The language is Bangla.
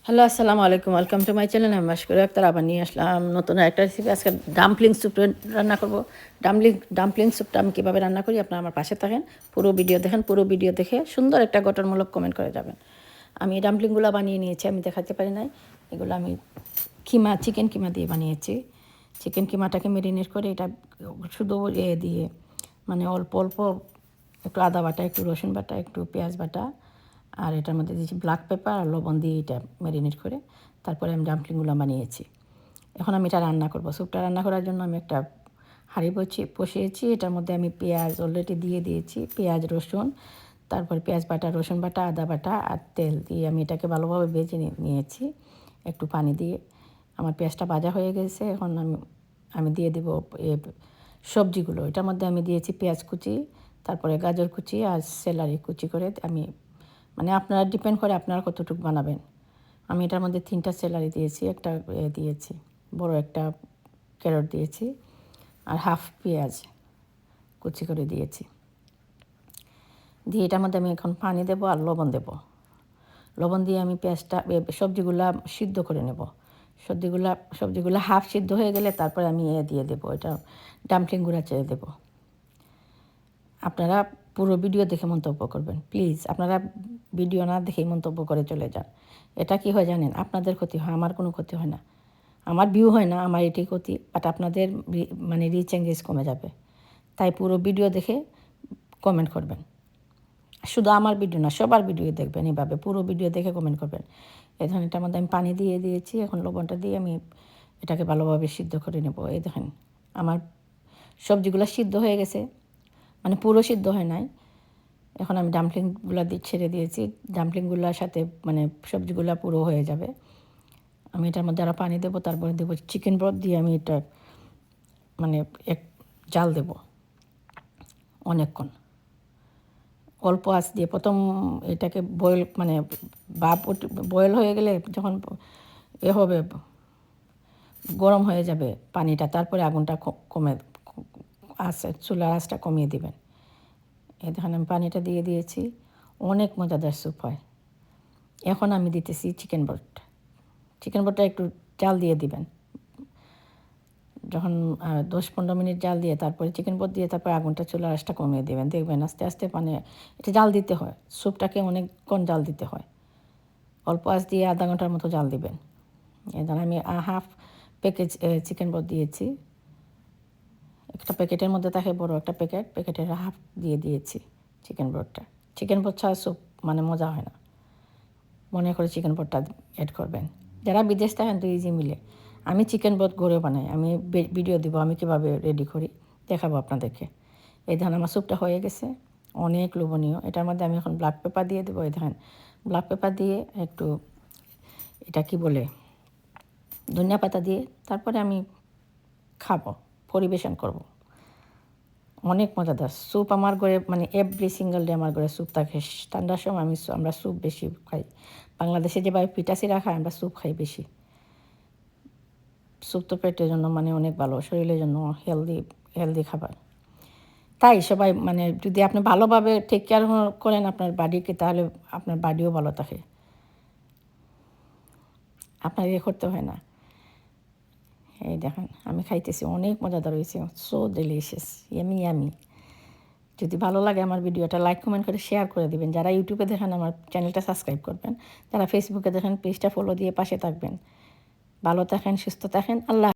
হ্যালো, আসসালামু আলাইকুম। Welcome to my channel. আমি মাশকুরা আক্তার আবার নিয়ে আসলাম নতুন একটা রেসিপি। আজকে ডাম্পলিং স্যুপ রান্না করব। ডাম্পলিং স্যুপটা আমি কীভাবে রান্না করি আপনারা আমার পাশে থাকেন, পুরো ভিডিও দেখেন। পুরো ভিডিও দেখে সুন্দর একটা গঠনমূলক কমেন্ট করে যাবেন। আমি ডাম্পলিংগুলো বানিয়ে নিয়েছি, আমি দেখাতে পারি নাই। এগুলো আমি চিকেন কিমা দিয়ে বানিয়েছি। চিকেন কিমাটাকে মেরিনেট করে এটা শুধু দিয়ে মানে অল্প অল্প একটু আদা বাটা, একটু রসুন বাটা, একটু পেঁয়াজ বাটা, আর এটার মধ্যে দিয়েছি ব্ল্যাক পেপার আর লবণ দিয়ে এটা ম্যারিনেট করে তারপরে আমি ডাম্পলিংগুলো বানিয়েছি। এখন আমি এটা রান্না করব। স্যুপটা রান্না করার জন্য আমি একটা হাঁড়ি বসিয়েছি। এটার মধ্যে আমি পেঁয়াজ অলরেডি দিয়ে দিয়েছি, পেঁয়াজ রসুন, তারপর পেঁয়াজ বাটা, রসুন বাটা, আদা বাটা আর তেল দিয়ে আমি এটাকে ভালোভাবে ভেজে নিয়েছি একটু পানি দিয়ে। আমার পেঁয়াজটা ভাজা হয়ে গেছে। এখন আমি দিয়ে দেবো সবজিগুলো। এটার মধ্যে আমি দিয়েছি পেঁয়াজ কুচি, তারপরে গাজর কুচি আর সেলারি কুচি করে আমি, মানে আপনারা ডিপেন্ড করে আপনারা কতটুকু বানাবেন। আমি এটার মধ্যে 3টা সেলারি দিয়েছি, একটা দিয়েছি বড় একটা ক্যারট দিয়েছি, আর হাফ পেঁয়াজ কুচি করে দিয়েছি। দিয়ে এটার মধ্যে আমি এখন পানি দেবো আর লবণ দেবো। লবণ দিয়ে আমি পেঁয়াজটা সবজিগুলা সিদ্ধ করে নেব। সবজিগুলা হাফ সিদ্ধ হয়ে গেলে তারপরে আমি দিয়ে দেবো, এটা ডাম্পলিংগুলো ছেড়ে দেবো। আপনারা পুরো ভিডিও দেখে মন্তব্য করবেন প্লিজ। আপনারা ভিডিও না দেখেই মন্তব্য করে চলে যান। এটা কি হয় জানেন, আপনাদের ক্ষতি হয়, আমার কোনো ক্ষতি হয় না। আমার ভিউ হয় না, আমার এটাই ক্ষতি, বাট আপনাদের মানে রিচ এঙ্গেজ কমে যাবে। তাই পুরো ভিডিও দেখে কমেন্ট করবেন। শুধু আমার ভিডিও না, সবার ভিডিও দেখবেন এভাবে, পুরো ভিডিও দেখে কমেন্ট করবেন। এই ধরনের এটার মধ্যে আমি পানি দিয়ে দিয়েছি। এখন লবণটা দিয়ে আমি এটাকে ভালোভাবে সিদ্ধ করে নেব। এই দেখেন আমার সবজিগুলো সিদ্ধ হয়ে গেছে, মানে পুরো সিদ্ধ হয় নাই। এখন আমি ডাম্পলিংগুলো ছেড়ে দিয়েছি। ডাম্পলিংগুলোর সাথে মানে সবজিগুলো পুরো হয়ে যাবে। আমি এটার মধ্যে আরও পানি দেবো, তারপরে দেবো চিকেন ব্রথ দিয়ে আমি এটা মানে জাল দেব অনেকক্ষণ অল্প আঁচ দিয়ে। প্রথম এটাকে মানে বয়েল হয়ে গেলে যখন হবে গরম হয়ে যাবে পানিটা, তারপরে আগুনটা কমে চুলার আঁচটা কমিয়ে দেবেন। দেখেন আমি পানিটা দিয়ে দিয়েছি। অনেক মজাদার স্যুপ হয়। এখন আমি দিতেছি চিকেন ব্রথটা একটু জাল দিয়ে দিবেন। যখন 10-15 মিনিট জাল দিয়ে তারপরে চিকেন ব্রথ দিয়ে তারপরে আগুনটা চুলার আঁচটা কমিয়ে দেবেন। দেখবেন আস্তে আস্তে মানে এটা জাল দিতে হয়, স্যুপটাকে অনেকক্ষণ জাল দিতে হয়। অল্প আঁচ দিয়ে আধা ঘন্টার মতো জাল দিবেন। এখানে আমি হাফ প্যাকেজ চিকেন ব্রথ দিয়েছি। একটা প্যাকেটের মধ্যে থাকে বড় একটা প্যাকেটের হাফ দিয়ে দিয়েছি চিকেন ব্রথ ছাড়া স্যুপ মানে মজা হয় না। মনে করে চিকেন ব্রথটা অ্যাড করবেন। যারা বিদেশ থাকেন তো ইজি মিলে। আমি চিকেন ব্রথ ঘরে বানাই, আমি ভিডিও দিব আমি কীভাবে রেডি করি, দেখাবো আপনাদেরকে। এই ধান আমার স্যুপটা হয়ে গেছে, অনেক লোভনীয়। এটার মধ্যে আমি এখন ব্ল্যাক পেপার দিয়ে দেবো। এই ধান ব্ল্যাক পেপার দিয়ে একটু এটা কি বলে ধনিয়া পাতা দিয়ে তারপরে আমি খাবো, পরিবেশন করব। অনেক মজাদার স্যুপ আমার ঘরে, মানে এভরি সিঙ্গেল ডে আমার ঘরে স্যুপ থাকে। ঠান্ডার সময় আমরা স্যুপ বেশি খাই। বাংলাদেশে যেভাবে পিঠাসিরা খায়, আমরা স্যুপ খাই বেশি। স্যুপ তো পেটের জন্য মানে অনেক ভালো, শরীরের জন্য হেলদি খাবার। তাই সবাই মানে যদি আপনি ভালোভাবে টেক কেয়ার করেন আপনার বাডিকে, তাহলে আপনার বাডিও ভালো থাকে, আপনার করতে হয় না। এই দেখেন আমি খাইতেছি, অনেক মজাদার হয়েছে, সো ডেলিশিয়াস, ইয়ামি। যদি ভালো লাগে আমার ভিডিওটা লাইক কমেন্ট করে শেয়ার করে দিবেন। যারা ইউটিউবে দেখেন আমার চ্যানেলটা সাবস্ক্রাইব করবেন, যারা ফেসবুকে দেখেন পেজটা ফলো দিয়ে পাশে থাকবেন। ভালো থাকেন, সুস্থ থাকেন, আল্লাহ।